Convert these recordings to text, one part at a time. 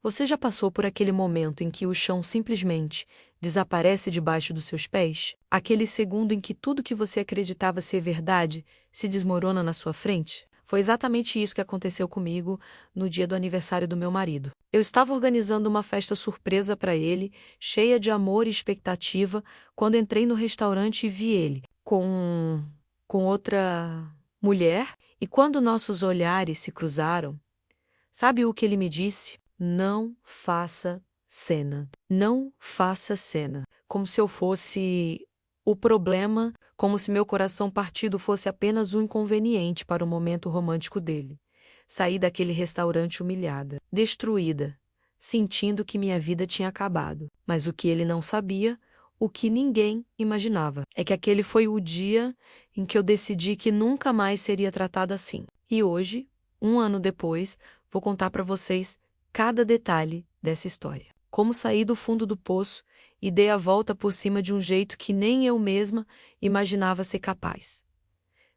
Você já passou por aquele momento em que o chão simplesmente desaparece debaixo dos seus pés? Aquele segundo em que tudo que você acreditava ser verdade se desmorona na sua frente? Foi exatamente isso que aconteceu comigo no dia do aniversário do meu marido. Eu estava organizando uma festa surpresa para ele, cheia de amor e expectativa, quando entrei no restaurante e vi ele com outra mulher, e quando nossos olhares se cruzaram, sabe o que ele me disse? Não faça cena. Não faça cena. Como se eu fosse o problema, como se meu coração partido fosse apenas um inconveniente para o momento romântico dele. Saí daquele restaurante humilhada, destruída, sentindo que minha vida tinha acabado. Mas o que ele não sabia, o que ninguém imaginava, é que aquele foi o dia em que eu decidi que nunca mais seria tratada assim. E hoje, um ano depois, vou contar para vocês cada detalhe dessa história. Como saí do fundo do poço e dei a volta por cima de um jeito que nem eu mesma imaginava ser capaz.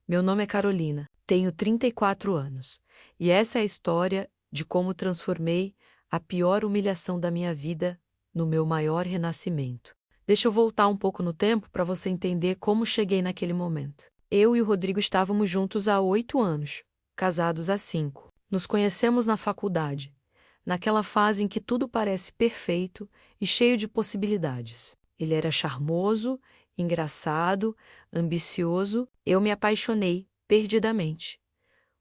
Meu nome é Carolina, tenho 34 anos, e essa é a história de como transformei a pior humilhação da minha vida no meu maior renascimento. Deixa eu voltar um pouco no tempo para você entender como cheguei naquele momento. Eu e o Rodrigo estávamos juntos há 8 anos, casados há 5. Nos conhecemos na faculdade, naquela fase em que tudo parece perfeito e cheio de possibilidades. Ele era charmoso, engraçado, ambicioso. Eu me apaixonei perdidamente.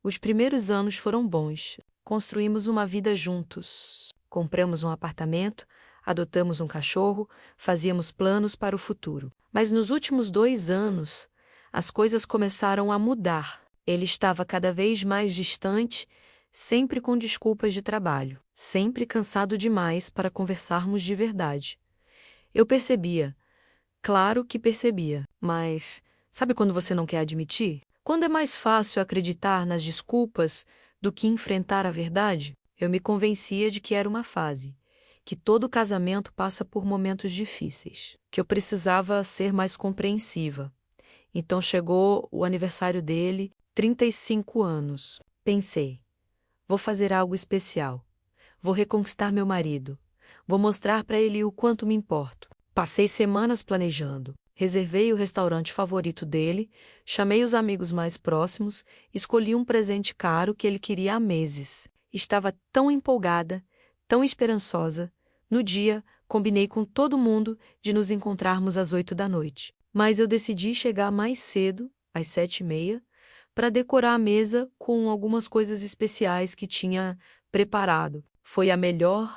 Os primeiros anos foram bons. Construímos uma vida juntos. Compramos um apartamento, adotamos um cachorro, fazíamos planos para o futuro. Mas nos últimos 2 anos, as coisas começaram a mudar. Ele estava cada vez mais distante, sempre com desculpas de trabalho, sempre cansado demais para conversarmos de verdade. Eu percebia, claro que percebia, mas sabe quando você não quer admitir? Quando é mais fácil acreditar nas desculpas do que enfrentar a verdade? Eu me convencia de que era uma fase, que todo casamento passa por momentos difíceis, que eu precisava ser mais compreensiva. Então chegou o aniversário dele, 35 anos. Pensei, vou fazer algo especial. Vou reconquistar meu marido. Vou mostrar para ele o quanto me importo. Passei semanas planejando. Reservei o restaurante favorito dele, chamei os amigos mais próximos, escolhi um presente caro que ele queria há meses. Estava tão empolgada, tão esperançosa. No dia, combinei com todo mundo de nos encontrarmos às 8 da noite. Mas eu decidi chegar mais cedo, às 7h30, para decorar a mesa com algumas coisas especiais que tinha preparado. Foi a melhor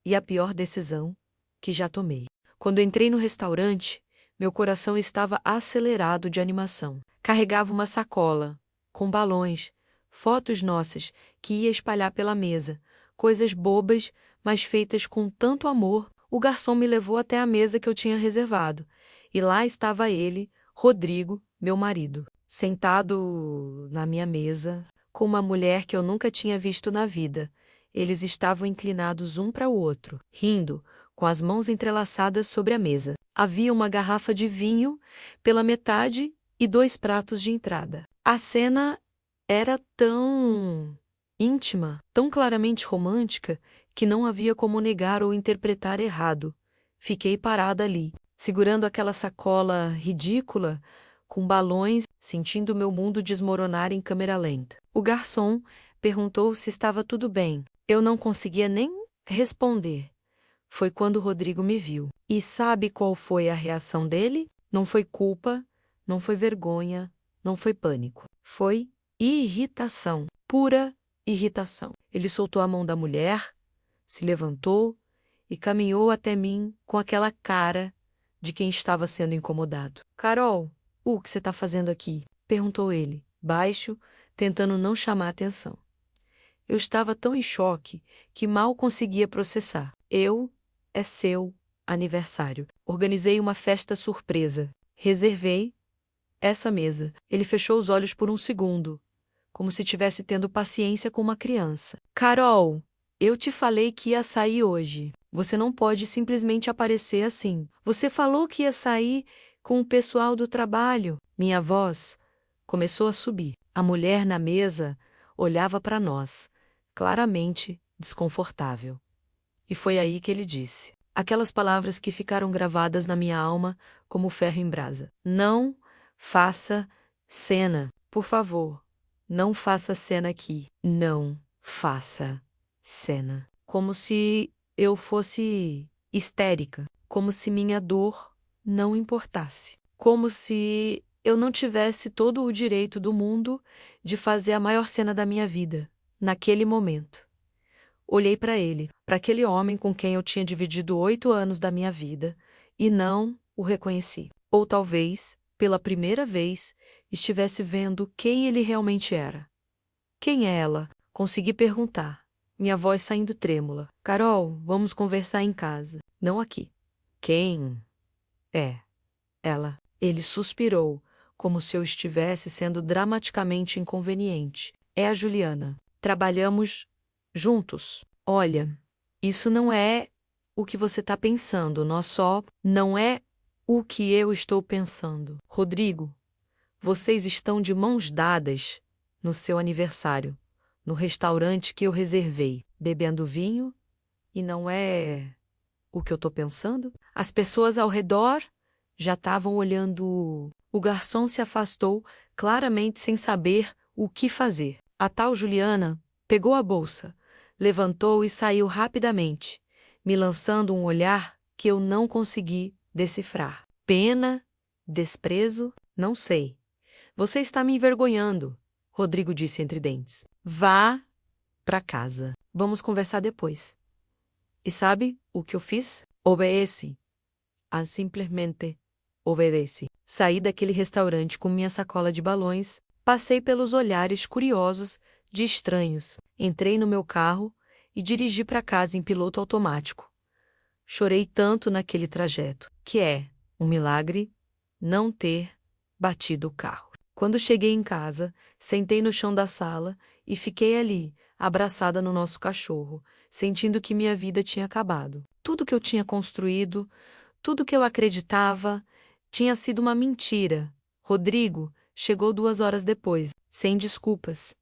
e a pior decisão que já tomei. Quando entrei no restaurante, meu coração estava acelerado de animação. Carregava uma sacola, com balões, fotos nossas que ia espalhar pela mesa, coisas bobas, mas feitas com tanto amor. O garçom me levou até a mesa que eu tinha reservado, e lá estava ele, Rodrigo, meu marido, sentado na minha mesa, com uma mulher que eu nunca tinha visto na vida. Eles estavam inclinados um para o outro, rindo, com as mãos entrelaçadas sobre a mesa. Havia uma garrafa de vinho pela metade e 2 pratos de entrada. A cena era tão íntima, tão claramente romântica, que não havia como negar ou interpretar errado. Fiquei parada ali, segurando aquela sacola ridícula, com balões, sentindo meu mundo desmoronar em câmera lenta. O garçom perguntou se estava tudo bem. Eu não conseguia nem responder. Foi quando o Rodrigo me viu. E sabe qual foi a reação dele? Não foi culpa, não foi vergonha, não foi pânico. Foi irritação, pura irritação. Ele soltou a mão da mulher, se levantou e caminhou até mim com aquela cara de quem estava sendo incomodado. Carol, o que você está fazendo aqui? Perguntou ele, baixo, tentando não chamar atenção. Eu estava tão em choque que mal conseguia processar. É seu aniversário. Organizei uma festa surpresa. Reservei essa mesa. Ele fechou os olhos por um segundo, como se estivesse tendo paciência com uma criança. Carol, eu te falei que ia sair hoje. Você não pode simplesmente aparecer assim. Você falou que ia sair com o pessoal do trabalho. Minha voz começou a subir. A mulher na mesa olhava para nós, claramente desconfortável. E foi aí que ele disse aquelas palavras que ficaram gravadas na minha alma como ferro em brasa. Não faça cena, por favor. Não faça cena aqui. Não faça cena. Como se eu fosse histérica, como se minha dor não importasse, como se eu não tivesse todo o direito do mundo de fazer a maior cena da minha vida, naquele momento. Olhei para ele, para aquele homem com quem eu tinha dividido 8 anos da minha vida, e não o reconheci. Ou talvez, pela primeira vez, estivesse vendo quem ele realmente era. Quem é ela? Consegui perguntar, minha voz saindo trêmula. Carol, vamos conversar em casa, não aqui. Quem é ela? Ele suspirou, como se eu estivesse sendo dramaticamente inconveniente. É a Juliana. Trabalhamos juntos. Olha, isso não é o que você está pensando, não é o que eu estou pensando. Rodrigo, vocês estão de mãos dadas no seu aniversário, no restaurante que eu reservei, bebendo vinho, e não é o que eu estou pensando? As pessoas ao redor já estavam olhando. O garçom se afastou, claramente sem saber o que fazer. A tal Juliana pegou a bolsa, levantou e saiu rapidamente, me lançando um olhar que eu não consegui decifrar. Pena? Desprezo? Não sei. Você está me envergonhando, Rodrigo disse entre dentes. Vá para casa. Vamos conversar depois. E sabe o que eu fiz? Obedeci. Simplesmente obedeci. Saí daquele restaurante com minha sacola de balões, passei pelos olhares curiosos de estranhos, entrei no meu carro e dirigi para casa em piloto automático. Chorei tanto naquele trajeto, que é um milagre não ter batido o carro. Quando cheguei em casa, sentei no chão da sala e fiquei ali, abraçada no nosso cachorro, sentindo que minha vida tinha acabado. Tudo que eu tinha construído, tudo que eu acreditava, tinha sido uma mentira. Rodrigo chegou 2 horas depois, sem desculpas,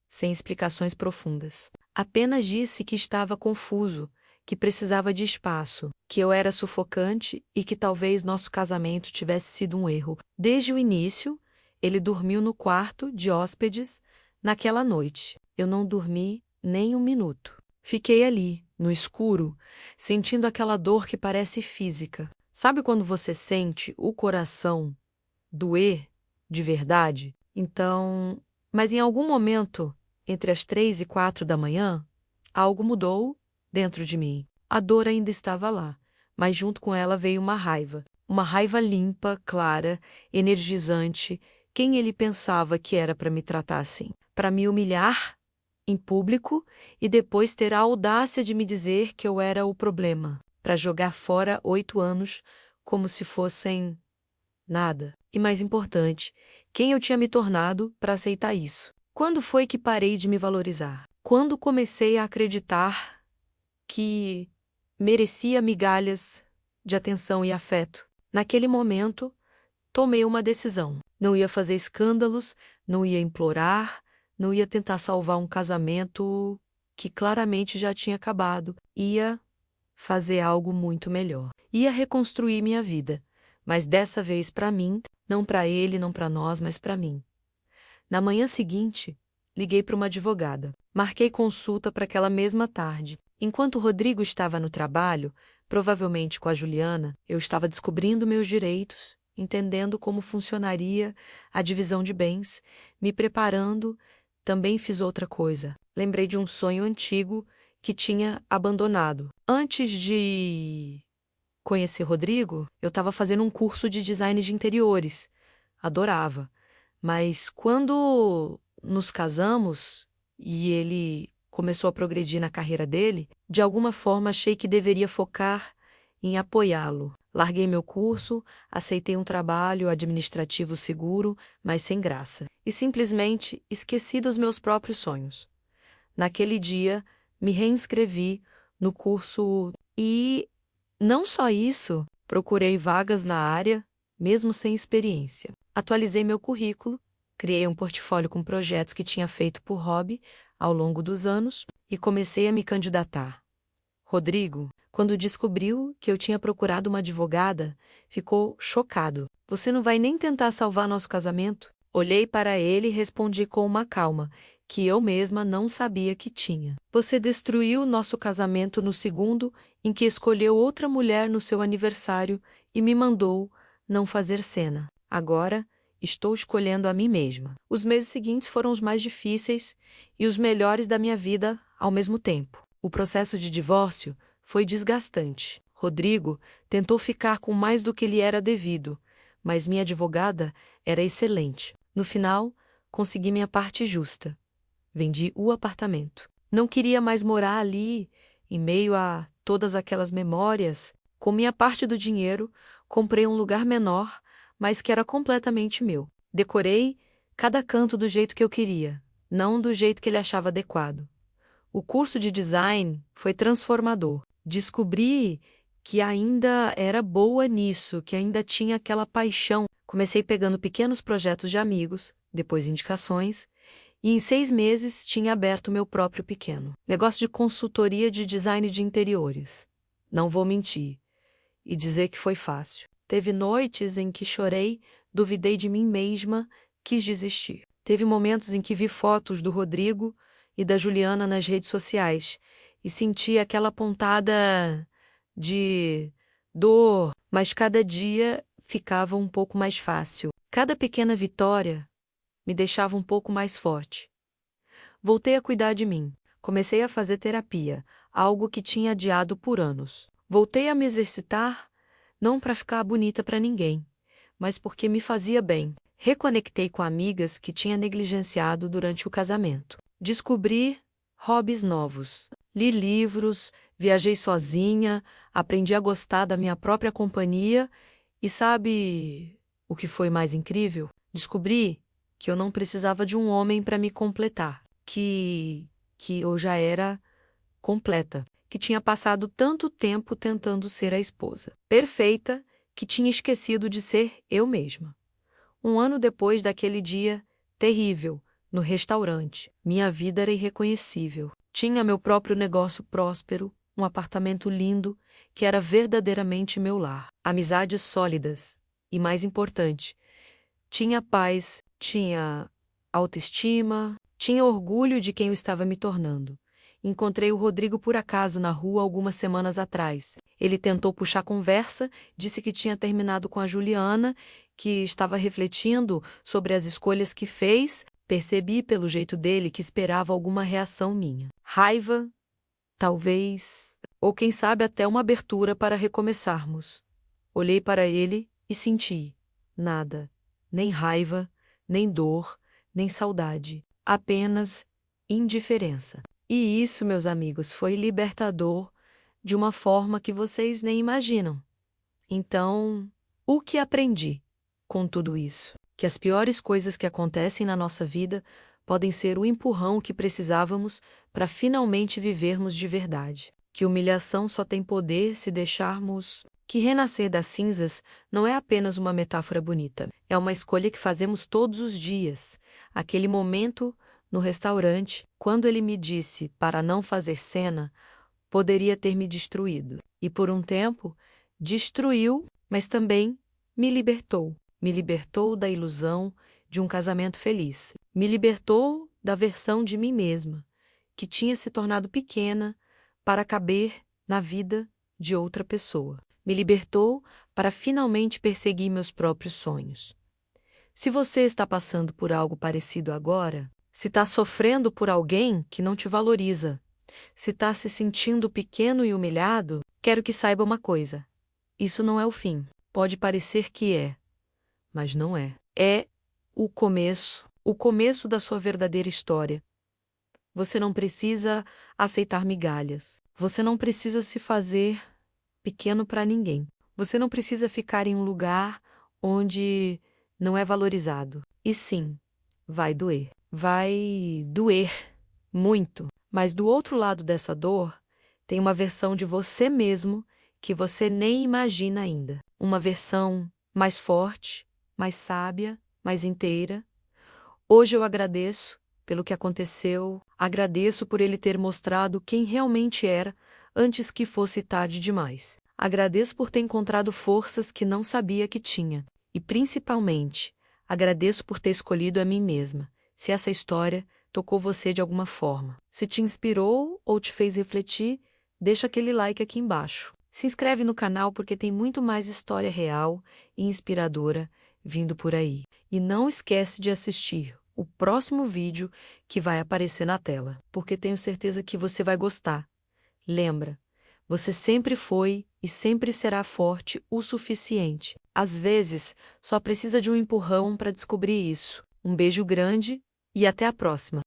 sem explicações profundas. Apenas disse que estava confuso, que precisava de espaço, que eu era sufocante e que talvez nosso casamento tivesse sido um erro. Desde o início, ele dormiu no quarto de hóspedes naquela noite. Eu não dormi nem um minuto. Fiquei ali, no escuro, sentindo aquela dor que parece física. Sabe quando você sente o coração doer de verdade? Então, mas em algum momento, entre as 3 e 4 da manhã, algo mudou dentro de mim. A dor ainda estava lá, mas junto com ela veio uma raiva. Uma raiva limpa, clara, energizante. Quem ele pensava que era para me tratar assim? Para me humilhar em público e depois ter a audácia de me dizer que eu era o problema, para jogar fora 8 anos como se fossem nada. E mais importante, quem eu tinha me tornado para aceitar isso? Quando foi que parei de me valorizar? Quando comecei a acreditar que merecia migalhas de atenção e afeto? Naquele momento, tomei uma decisão. Não ia fazer escândalos, não ia implorar, não ia tentar salvar um casamento que claramente já tinha acabado. Ia fazer algo muito melhor. Ia reconstruir minha vida, mas dessa vez para mim, não para ele, não para nós, mas para mim. Na manhã seguinte, liguei para uma advogada. Marquei consulta para aquela mesma tarde. Enquanto o Rodrigo estava no trabalho, provavelmente com a Juliana, eu estava descobrindo meus direitos, entendendo como funcionaria a divisão de bens, me preparando. Também fiz outra coisa. Lembrei de um sonho antigo que tinha abandonado. Antes de conhecer Rodrigo, eu estava fazendo um curso de design de interiores. Adorava. Mas quando nos casamos e ele começou a progredir na carreira dele, de alguma forma achei que deveria focar em apoiá-lo. Larguei meu curso, aceitei um trabalho administrativo seguro, mas sem graça, e simplesmente esqueci dos meus próprios sonhos. Naquele dia, me reinscrevi no curso e, não só isso, procurei vagas na área, mesmo sem experiência. Atualizei meu currículo, criei um portfólio com projetos que tinha feito por hobby ao longo dos anos e comecei a me candidatar. Rodrigo, quando descobriu que eu tinha procurado uma advogada, ficou chocado. Você não vai nem tentar salvar nosso casamento? Olhei para ele e respondi com uma calma, que eu mesma não sabia que tinha. Você destruiu nosso casamento no segundo em que escolheu outra mulher no seu aniversário e me mandou não fazer cena. Agora, estou escolhendo a mim mesma. Os meses seguintes foram os mais difíceis e os melhores da minha vida ao mesmo tempo. O processo de divórcio foi desgastante. Rodrigo tentou ficar com mais do que lhe era devido, mas minha advogada era excelente. No final, consegui minha parte justa. Vendi o apartamento. Não queria mais morar ali, em meio a todas aquelas memórias. Com minha parte do dinheiro, comprei um lugar menor, mas que era completamente meu. Decorei cada canto do jeito que eu queria, não do jeito que ele achava adequado. O curso de design foi transformador. Descobri que ainda era boa nisso, que ainda tinha aquela paixão. Comecei pegando pequenos projetos de amigos, depois indicações, e em 6 meses tinha aberto meu próprio pequeno negócio de consultoria de design de interiores. Não vou mentir e dizer que foi fácil. Teve noites em que chorei, duvidei de mim mesma, quis desistir. Teve momentos em que vi fotos do Rodrigo e da Juliana nas redes sociais e senti aquela pontada de dor, mas cada dia ficava um pouco mais fácil. Cada pequena vitória me deixava um pouco mais forte. Voltei a cuidar de mim. Comecei a fazer terapia, algo que tinha adiado por anos. Voltei a me exercitar, não para ficar bonita para ninguém, mas porque me fazia bem. Reconectei com amigas que tinha negligenciado durante o casamento. Descobri hobbies novos. Li livros, viajei sozinha, aprendi a gostar da minha própria companhia e sabe o que foi mais incrível? Descobri que eu não precisava de um homem para me completar, que eu já era completa, que tinha passado tanto tempo tentando ser a esposa perfeita que tinha esquecido de ser eu mesma. 1 ano depois daquele dia terrível, no restaurante, minha vida era irreconhecível. Tinha meu próprio negócio próspero, um apartamento lindo, que era verdadeiramente meu lar. Amizades sólidas e, mais importante, tinha paz, tinha autoestima, tinha orgulho de quem eu estava me tornando. Encontrei o Rodrigo por acaso na rua algumas semanas atrás. Ele tentou puxar conversa, disse que tinha terminado com a Juliana, que estava refletindo sobre as escolhas que fez. Percebi pelo jeito dele que esperava alguma reação minha. Raiva, talvez, ou quem sabe até uma abertura para recomeçarmos. Olhei para ele e senti nada, nem raiva, nem dor, nem saudade, apenas indiferença. E isso, meus amigos, foi libertador de uma forma que vocês nem imaginam. Então, o que aprendi com tudo isso? Que as piores coisas que acontecem na nossa vida podem ser o empurrão que precisávamos para finalmente vivermos de verdade. Que humilhação só tem poder se deixarmos. Que renascer das cinzas não é apenas uma metáfora bonita. É uma escolha que fazemos todos os dias. Aquele momento no restaurante, quando ele me disse para não fazer cena, poderia ter me destruído. E por um tempo, destruiu, mas também me libertou. Me libertou da ilusão de um casamento feliz. Me libertou da versão de mim mesma, que tinha se tornado pequena para caber na vida de outra pessoa. Me libertou para finalmente perseguir meus próprios sonhos. Se você está passando por algo parecido agora, se está sofrendo por alguém que não te valoriza, se está se sentindo pequeno e humilhado, quero que saiba uma coisa. Isso não é o fim. Pode parecer que é, mas não é. É o começo da sua verdadeira história. Você não precisa aceitar migalhas. Você não precisa se fazer pequeno para ninguém. Você não precisa ficar em um lugar onde não é valorizado. E sim, vai doer. Vai doer muito. Mas do outro lado dessa dor, tem uma versão de você mesmo que você nem imagina ainda. Uma versão mais forte, mais sábia, mais inteira. Hoje eu agradeço pelo que aconteceu, agradeço por ele ter mostrado quem realmente era antes que fosse tarde demais. Agradeço por ter encontrado forças que não sabia que tinha. E, principalmente, agradeço por ter escolhido a mim mesma. Se essa história tocou você de alguma forma, se te inspirou ou te fez refletir, deixa aquele like aqui embaixo. Se inscreve no canal porque tem muito mais história real e inspiradora vindo por aí. E não esquece de assistir o próximo vídeo que vai aparecer na tela, porque tenho certeza que você vai gostar. Lembra, você sempre foi e sempre será forte o suficiente. Às vezes, só precisa de um empurrão para descobrir isso. Um beijo grande e até a próxima!